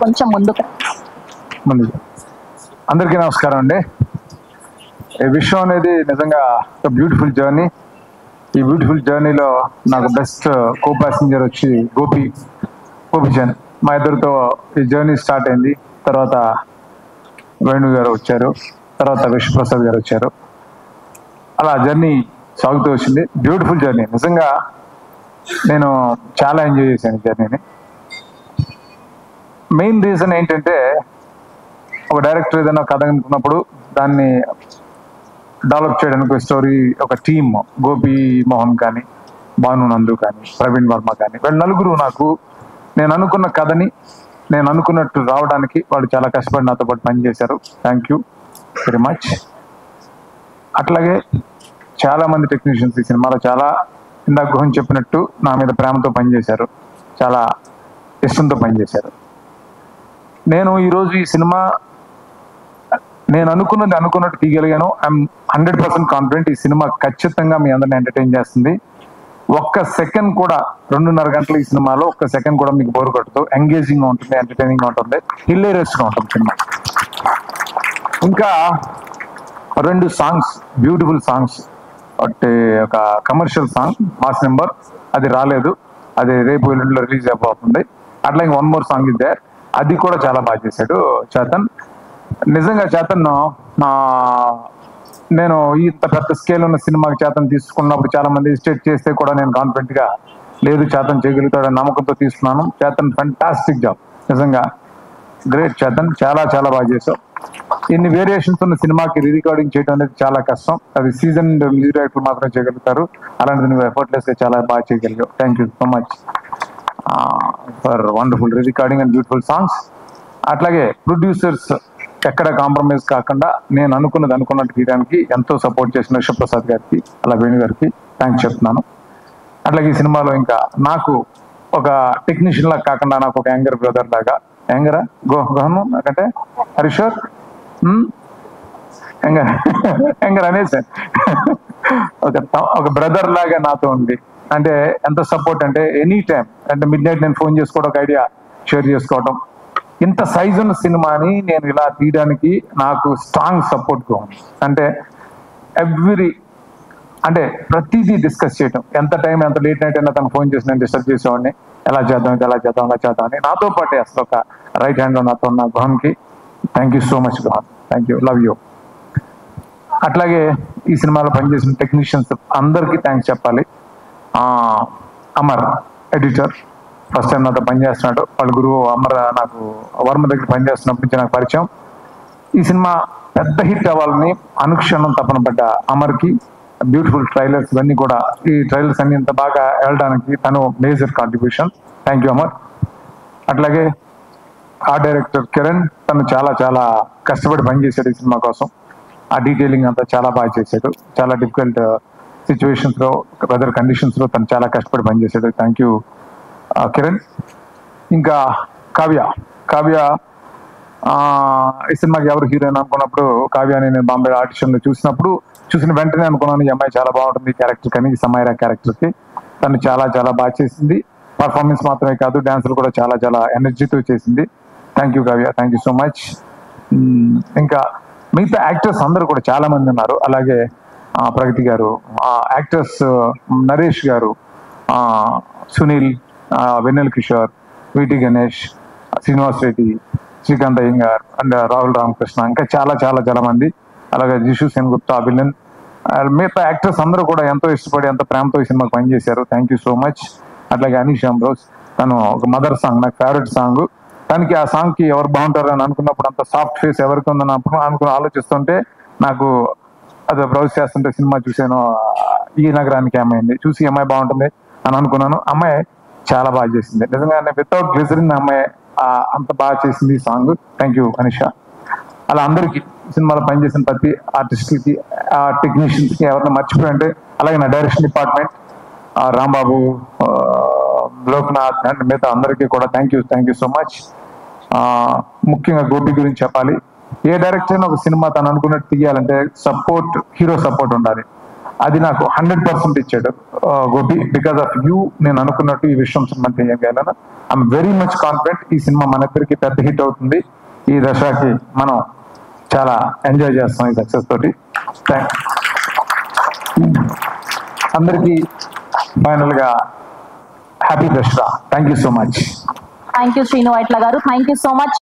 కొంచెం ముందుకు. అందరికీ నమస్కారం అండి. ఈ విషయం అనేది నిజంగా ఒక బ్యూటిఫుల్ జర్నీ. ఈ బ్యూటిఫుల్ జర్నీలో నాకు బెస్ట్ కో ప్యాసింజర్ వచ్చి గోపిచంద్. మా ఇద్దరితో ఈ జర్నీ స్టార్ట్ అయింది. తర్వాత వేణు గారు వచ్చారు, తర్వాత విశ్వప్రసాద్ గారు వచ్చారు. అలా జర్నీ సాగుతూ వచ్చింది. Beautiful journey. నిజంగా నేను చాలా ఎంజాయ్ చేశాను ఈ జర్నీని. మెయిన్ రీజన్ ఏంటంటే, ఒక డైరెక్టర్ ఏదైనా కథ అనుకున్నప్పుడు దాన్ని డెవలప్ చేయడానికి ఒక స్టోరీ, ఒక టీమ్, గోపి మోహన్ కానీ, భాను నందు కానీ, ప్రవీణ్ వర్మ కానీ, వీళ్ళు నలుగురు నాకు నేను అనుకున్న కథని నేను అనుకున్నట్టు రావడానికి వాళ్ళు చాలా కష్టపడి నాతో పాటు పనిచేశారు. Thank you very much. అట్లాగే చాలామంది టెక్నీషియన్స్ ఈ సినిమాలో చాలా ఇందాక గురించి చెప్పినట్టు నా మీద ప్రేమతో పనిచేశారు, చాలా ఇష్టంతో పనిచేశారు. నేను ఈరోజు ఈ సినిమా నేను అనుకున్నట్టు తీయగలిగాను. ఐఎమ్ 100% కాన్ఫిడెంట్ ఈ సినిమా ఖచ్చితంగా మీ అందరిని ఎంటర్టైన్ చేస్తుంది. ఒక్క సెకండ్ కూడా, 2.5 గంటలు ఈ సినిమాలో ఒక్క సెకండ్ కూడా మీకు బోర్ కొట్టదు. ఎంగేజింగ్గా ఉంటుంది, ఎంటర్టైనింగ్గా ఉంటుంది, హిలేరియస్గా ఉంటుంది సినిమా. ఇంకా 2 సాంగ్స్, బ్యూటిఫుల్ సాంగ్స్. అంటే ఒక కమర్షియల్ సాంగ్ మాస్ నెంబర్, అది రాలేదు, అది రేపు ఎల్లుండిలో రిలీజ్ అయిపోతుంది. అట్లా ఇంక 1 మోర్ సాంగ్ ఇస్ దేర్, అది కూడా చాలా బాగా చేశాడు చేతన్. నిజంగా చేతన్, నేను ఇంత పెద్ద స్కేల్ ఉన్న సినిమాకి చేతన్ తీసుకున్నప్పుడు చాలా మంది స్టేట్ చేస్తే కూడా నేను కాన్ఫిడెంట్ గా లేదు చేతన్ చేయగలుగుతాడని నమ్మకంతో తీసుకున్నాను. చేతన్ ఫెంటాస్టిక్ జాబ్, నిజంగా గ్రేట్ చేతన్, చాలా చాలా బాగా చేశావు. ఇన్ని వేరియేషన్స్ ఉన్న సినిమాకి రికార్డింగ్ చేయడం అనేది చాలా కష్టం. అది సీజన్ మ్యూజిక్ డైరెక్టర్ మాత్రమే చేయగలుగుతారు. అలాంటిది నువ్వు ఎఫర్ట్లెస్ గా చాలా బాగా చేయగలిగావు. Thank you so much for wonderful recording and beautiful songs. అట్లాగే ప్రొడ్యూసర్స్ ఎక్కడ కాంప్రమైజ్ కాకుండా నేను అనుకున్నట్టు తీయడానికి ఎంతో సపోర్ట్ చేసిన విశ్వప్రసాద్ గారికి, అలా వేణు గారికి థ్యాంక్స్ చెప్తున్నాను. అట్లాగే ఈ సినిమాలో ఇంకా నాకు ఒక టెక్నీషియన్ లాగా కాకుండా నాకు ఒక యాంగర్ బ్రదర్ లాగా, యాంగరా గోహను నాకంటే హరీశ్వర్ యాంగర్ అనేసి ఒక బ్రదర్ లాగా నాతో ఉంది. అంటే ఎంత సపోర్ట్ అంటే ఎనీ టైం, అంటే మిడ్ నైట్ నేను ఫోన్ చేసుకోవడం, ఒక ఐడియా షేర్ చేసుకోవడం. ఇంత సైజు ఉన్న సినిమాని నేను ఇలా తీయడానికి నాకు స్ట్రాంగ్ సపోర్ట్గా ఉంది. అంటే అంటే ప్రతిదీ డిస్కస్ చేయటం, ఎంత టైం, ఎంత లేట్ నైట్ అయినా తను ఫోన్ చేసి నేను డిస్టర్బ్ చేసేవాడిని, ఎలా చేద్దాం అలా చేద్దాం అని. నాతో పాటే అసలు ఒక రైట్ హ్యాండ్ నాతో ఉన్న గోహన్కి thank you so much Gohan, thank you, love you. అట్లాగే ఈ సినిమాలో పనిచేసిన టెక్నీషియన్స్ అందరికీ థ్యాంక్స్ చెప్పాలి. అమర్ ఎడిటర్ ఫస్ట్ టైం నాతో పనిచేస్తున్నాడు. వాళ్ళ గురువు అమర్ నాకు వర్మ దగ్గర పనిచేస్తున్నప్పటి నుంచి నాకు పరిచయం. ఈ సినిమా పెద్ద హిట్ అవ్వాలని అనుక్షణం తపన పడ్డ అమర్కి బ్యూటిఫుల్ ట్రైలర్స్ ఇవన్నీ కూడా, ఈ ట్రైలర్స్ అన్ని ఇంత బాగా వెళ్ళడానికి తను major contribution. Thank you Amar. అట్లాగే ఆ డైరెక్టర్ కిరణ్, తను చాలా చాలా కష్టపడి పనిచేశాడు ఈ సినిమా కోసం. ఆ డీటెయిలింగ్ అంతా చాలా బాగా చేశాడు. చాలా డిఫికల్ట్ సిచ్యువేషన్స్లో, వెదర్ కండిషన్స్లో తను చాలా కష్టపడి పనిచేశాడు. Thank you Kiran. ఇంకా కావ్య ఈ సినిమాకి ఎవరు హీరోయిన్ అనుకున్నప్పుడు కావ్యాని నేను బాంబే ఆడిషన్లో చూసిన వెంటనే అనుకున్నాను ఈ అమ్మాయి చాలా బాగుంటుంది ఈ క్యారెక్టర్ కానీ, ఈ సమైరా క్యారెక్టర్కి. తను చాలా చాలా బాగా చేసింది. పర్ఫార్మెన్స్ మాత్రమే కాదు, డాన్సులు కూడా చాలా చాలా ఎనర్జీతో చేసింది. Thank you Kavya, thank you so much. ఇంకా మిగతా యాక్టర్స్ అందరూ కూడా చాలా మంది ఉన్నారు. అలాగే ప్రగతి గారు, యాక్టర్స్ నరేష్ గారు, సునీల్, వెన్నెల కిషోర్, విటి గణేష్, శ్రీనివాస్ రెడ్డి, శ్రీకాంత్ అయ్యంగార్ అండ్ రాహుల్ రామకృష్ణ, ఇంకా చాలా చాలా చాలా మంది. అలాగే జిషు సెన్గుప్తా, విలన్, మిగతా యాక్టర్స్ అందరూ కూడా ఎంతో ఇష్టపడి ఎంతో ప్రేమతో ఈ సినిమాకి పనిచేశారు. Thank you so much. అట్లాగే అనీష్ అంబ్రోస్, తను ఒక మదర్ సాంగ్, నాకు ఫేవరెట్ సాంగ్. తనకి ఆ సాంగ్కి ఎవరు బాగుంటారు అని అనుకున్నప్పుడు, అంత సాఫ్ట్ ఫేస్ ఎవరికి ఉందని ఆలోచిస్తుంటే నాకు అది బ్రౌజ్ చేస్తుంటే సినిమా చూశాను. ఈ నగరానికి అమ్మాయింది చూసి అమ్మాయి బాగుంటుంది అని అనుకున్నాను. అమ్మాయి చాలా బాగా చేసింది నిజంగానే, వితౌట్ గ్లిజరిన్ అమ్మాయి అంత బాగా చేసింది ఈ సాంగ్. Thank you Anisha. అలా అందరికీ సినిమాలో పనిచేసిన ప్రతి ఆర్టిస్ట్కి, టెక్నీషియన్స్కి ఎవరైనా మర్చిపోయి అంటే, అలాగే నా direction department Rambabu, Loknath and మిగతా అందరికీ కూడా థ్యాంక్ యూ సో మచ్. ముఖ్యంగా గోపి గురించి చెప్పాలి. ఏ డైరెక్టర్ అయినా ఒక సినిమా తను అనుకున్నట్టు తీయాలంటే హీరో సపోర్ట్ ఉండాలి. అది నాకు 100% ఇచ్చాడు గోపి. బికాస్ ఆఫ్ యూ నేను అనుకున్నట్టు ఈ విషయం సినిమా చేయగలను. ఐఎమ్ వెరీ మచ్ కాన్ఫిడెంట్ ఈ సినిమా మన ఇద్దరికి పెద్ద హిట్ అవుతుంది. ఈ దశకి మనం చాలా ఎంజాయ్ చేస్తాం ఈ సక్సెస్ తోటి. అందరికీ ఫైనల్ గా happy Dussehra. Thank you so much. Thank you Srinu Vaitla గారు. Thank you so much.